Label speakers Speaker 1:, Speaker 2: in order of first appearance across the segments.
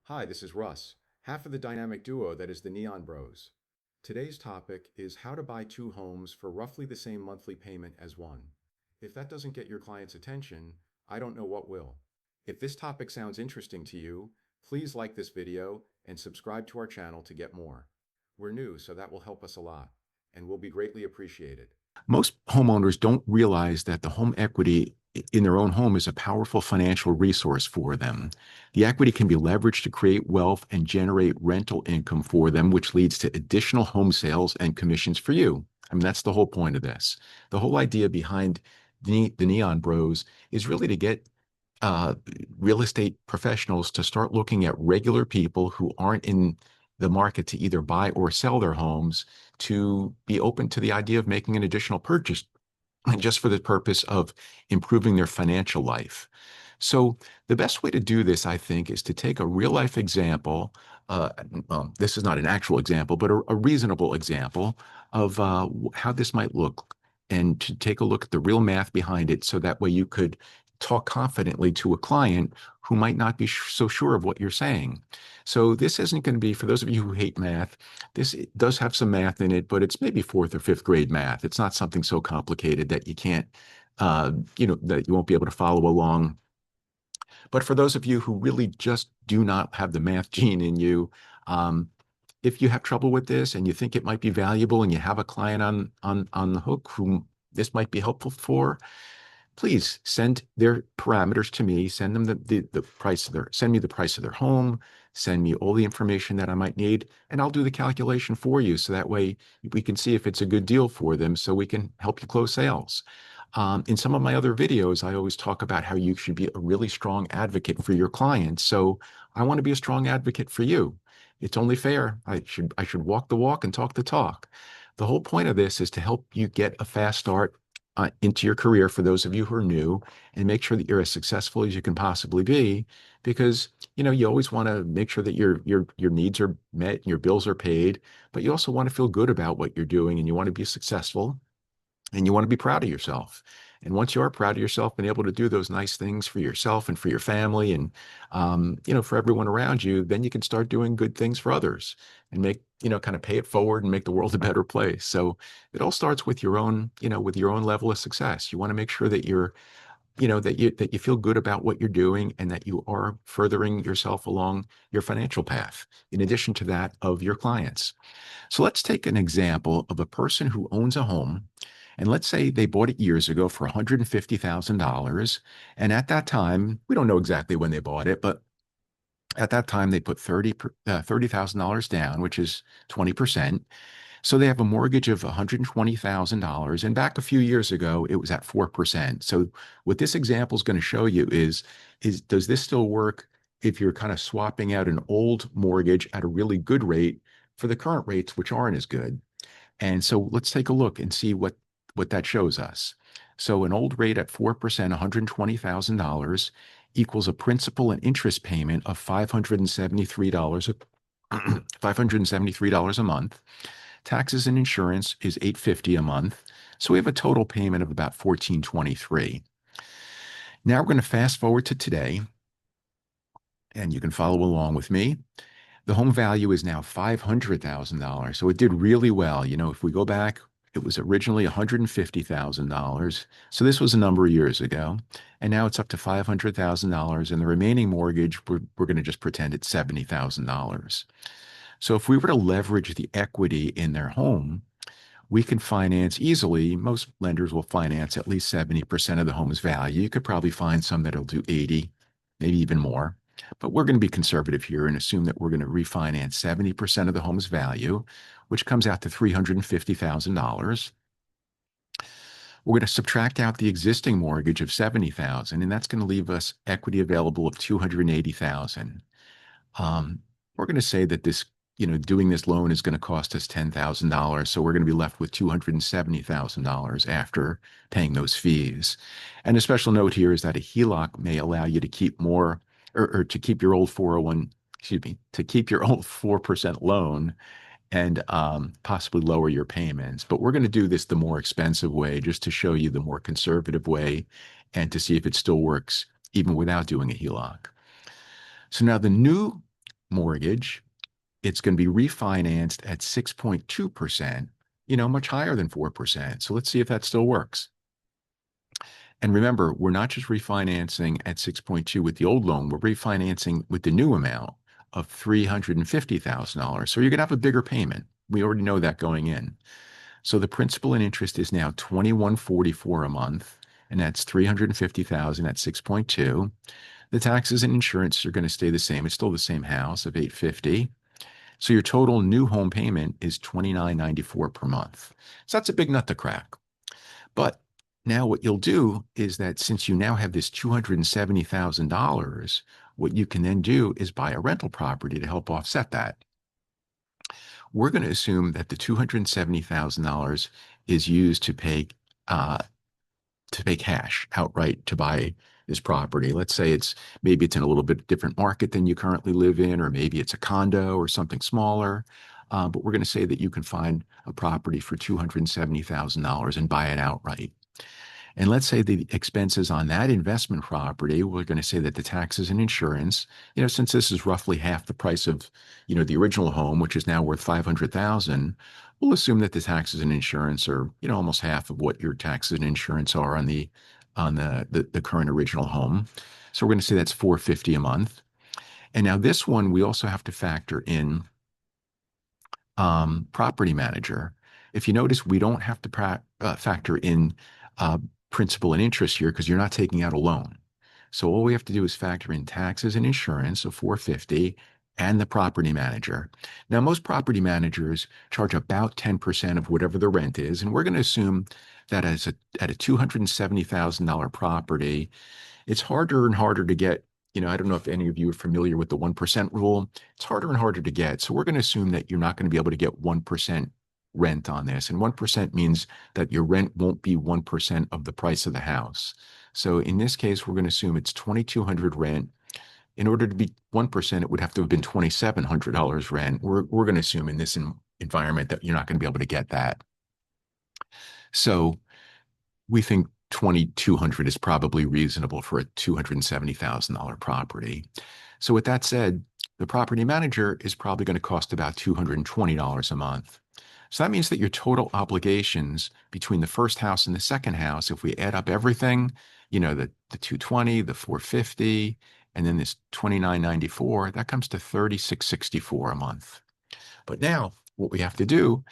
Speaker 1: Hi, this is Russ, half of the dynamic duo that is the Neon Bros. Today's topic is how to buy two homes for roughly the same monthly payment as one. If that doesn't get your client's attention, I don't know what will. If this topic sounds interesting to you, please like this video and subscribe to our channel to get more. We're new, so that will help us a lot and will be greatly appreciated. Most homeowners don't realize that the home equity in their own home is a powerful financial resource for them. The equity can be leveraged to create wealth and generate rental income for them, which leads to additional home sales and commissions for you. I mean, that's the whole point of this. The whole idea behind the Neon Bros is really to get uh, real estate professionals to start looking at regular people who aren't in the market to either buy or sell their homes to be open to the idea of making an additional purchase just for the purpose of improving their financial life. So the best way to do this, I think, is to take a real life example. Uh, this is not an actual example, but a reasonable example of how this might look, and to take a look at the real math behind it, so that way you could talk confidently to a client who might not be so sure of what you're saying. So this isn't going to be, for those of you who hate math, this does have some math in it, but it's maybe fourth or fifth grade math. It's not something so complicated that you can't, that you won't be able to follow along. But for those of you who really just do not have the math gene in you, um, if you have trouble with this and you think it might be valuable and you have a client on the hook whom this might be helpful for, please send their parameters to me. Send them the price of send me the price of their home, send me all the information that I might need, and I'll do the calculation for you. So that way we can see if it's a good deal for them so we can help you close sales. In some of my other videos, I always talk about how you should be a really strong advocate for your clients. So I want to be a strong advocate for you. It's only fair. I should walk the walk and talk the talk. The whole point of this is to help you get a fast start into your career for those of you who are new, and make sure that you're as successful as you can possibly be, because you always want to make sure that your needs are met and your bills are paid, but you also want to feel good about what you're doing, and you want to be successful, and you want to be proud of yourself. And once you are proud of yourself and able to do those nice things for yourself and for your family and for everyone around you, then you can start doing good things for others and make, kind of pay it forward and make the world a better place. So it all starts with your own, with your own level of success. You want to make sure that that you feel good about what you're doing and that you are furthering yourself along your financial path, in addition to that of your clients. So let's take an example of a person who owns a home. And let's say they bought it years ago for $150,000. And at that time, we don't know exactly when they bought it, but at that time they put $30,000 down, which is 20%. So they have a mortgage of $120,000. And back a few years ago, it was at 4%. So what this example is going to show you is does this still work if you're kind of swapping out an old mortgage at a really good rate for the current rates, which aren't as good? And so let's take a look and see what that shows us. So an old rate at 4%, $120,000 equals a principal and interest payment of $573, $573 a month. Taxes and insurance is $850 a month. So we have a total payment of about $1,423. Now we're going to fast forward to today, and you can follow along with me. The home value is now $500,000. So it did really well. If we go back, it was originally $150,000. So this was a number of years ago. And now it's up to $500,000. And the remaining mortgage, we're going to just pretend it's $70,000. So if we were to leverage the equity in their home, we can finance easily. Most lenders will finance at least 70% of the home's value. You could probably find some that'll do 80, maybe even more. But we're going to be conservative here and assume that we're going to refinance 70% of the home's value, which comes out to $350,000. We're going to subtract out the existing mortgage of $70,000, and that's going to leave us equity available of $280,000. We're going to say that doing this loan is going to cost us $10,000. So we're going to be left with $270,000 after paying those fees. And a special note here is that a HELOC may allow you to keep more, or to keep your old 401, excuse me, to keep your old 4% loan and possibly lower your payments. But we're going to do this the more expensive way, just to show you the more conservative way and to see if it still works even without doing a HELOC. So now the new
Speaker 2: mortgage. It's going to be refinanced at 6.2%, much higher than 4%. So let's see if that still works. And remember, we're not just refinancing at 6.2 with the old loan, we're refinancing with the new amount of $350,000. So you're going to have a bigger payment. We already know that going in. So the principal and interest is now 2144 a month, and that's 350,000 at 6.2. The taxes and insurance are going to stay the same. It's still the same house of 850. So your total new home payment is 2994 per month. So that's a big nut to crack. But now what you'll do is that since you now have this $270,000, what you can then do is buy a rental property to help offset that. We're going to assume that the $270,000 is used uh, to pay cash outright to buy this property. Let's say maybe it's in a little bit different market than you currently live in, or maybe it's a condo or something smaller. But we're going to say that you can find a property for $270,000 and buy it outright. And let's say the expenses on that investment property, we're going to say that the taxes and insurance, since this is roughly half the price of, the original home, which is now worth 500,000, we'll assume that the taxes and insurance are, almost half of what your taxes and insurance are on the current original home. So we're going to say that's 450 a month. And now this one, we also have to factor in property manager. If you notice, we don't have to factor in uh, principal and interest here because you're not taking out a loan. So all we have to do is factor in taxes and insurance of 450 and the property manager. Now, most property managers charge about 10% of whatever the rent is, and we're going to assume that at a $270,000 property, it's harder and harder to get. I don't know if any of you are familiar with the 1% rule. It's harder and harder to get. So we're going to assume that you're not going to be able to get 1% rent on this. And 1% means that your rent won't be 1% of the price of the house. So in this case, we're going to assume it's 2,200 rent. In order to be 1%, it would have to have been $2,700 rent. We're going to assume in this environment that you're not going to be able to get that. So we think 2,200 is probably reasonable for a $270,000 property. So with that said, the property manager is probably going to cost about $220 a month. So that means that your total obligations between the first house and the second house, if we add up everything, the 220, the 450, and then this 2994, that comes to 3664 a month. But now what we have to do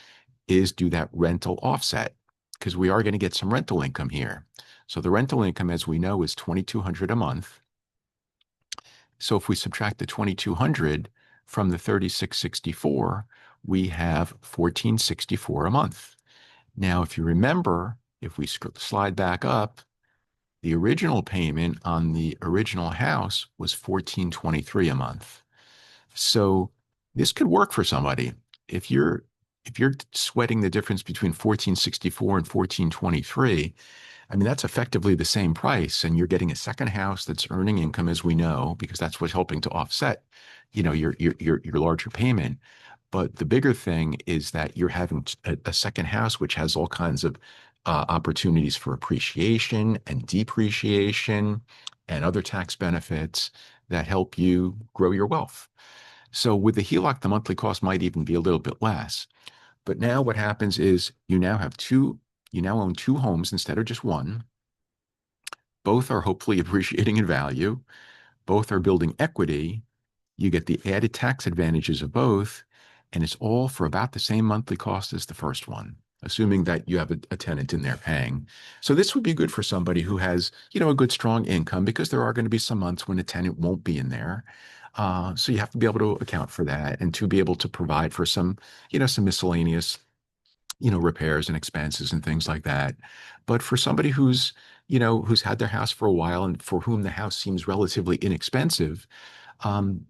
Speaker 2: is do that rental offset because we are going to get some rental income here. So the rental income, as we know, is 2,200 a month. So if we subtract the 2,200 from the 3,664, we have 1,464 a month. Now, if you remember, if we slide back up, the original payment on the original house was 1,423 a month. So this could work for somebody. If you're sweating the difference between 1464 and 1423, I mean, that's effectively the same price, and you're getting a second house that's earning income, as we know, because that's what's helping to offset, your larger payment. But the bigger thing is that you're having a second house which has all kinds of opportunities for appreciation and depreciation and other tax benefits that help you grow your wealth. So with the HELOC, the monthly cost might even be a little bit less. But now what happens is you now own two homes instead of just one. Both are hopefully appreciating in value. Both are building equity. You get the added tax advantages of both, and it's all for about the same monthly cost as the first one, assuming that you have a tenant in there paying. So this would be good for somebody who has, a good strong income because there are going to be some months when a tenant won't be in there. So you have to be able to account for that and to be able to provide for some miscellaneous repairs and expenses and things like that. But for somebody who's had their house for a while and for whom the house seems relatively inexpensive, um,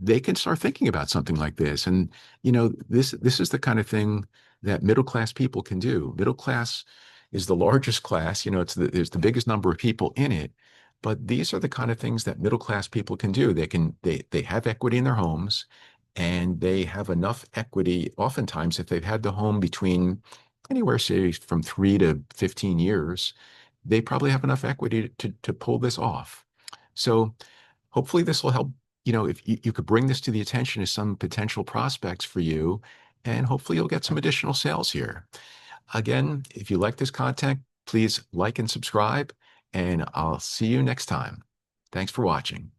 Speaker 2: they can start thinking about something like this. And this is the kind of thing that middle class people can do. Middle class is the largest class. There's the biggest number of people in it. But these are the kind of things that middle class people can do. They have equity in their homes, and they have enough equity. Oftentimes, if they've had the home between anywhere, say, from 3 to 15 years, they probably have enough equity to pull this off. So hopefully this will help if you could bring this to the attention of some potential prospects for you, and hopefully you'll get some additional sales here. Again, if you like this content, please like and subscribe, and I'll see you next time. Thanks for watching.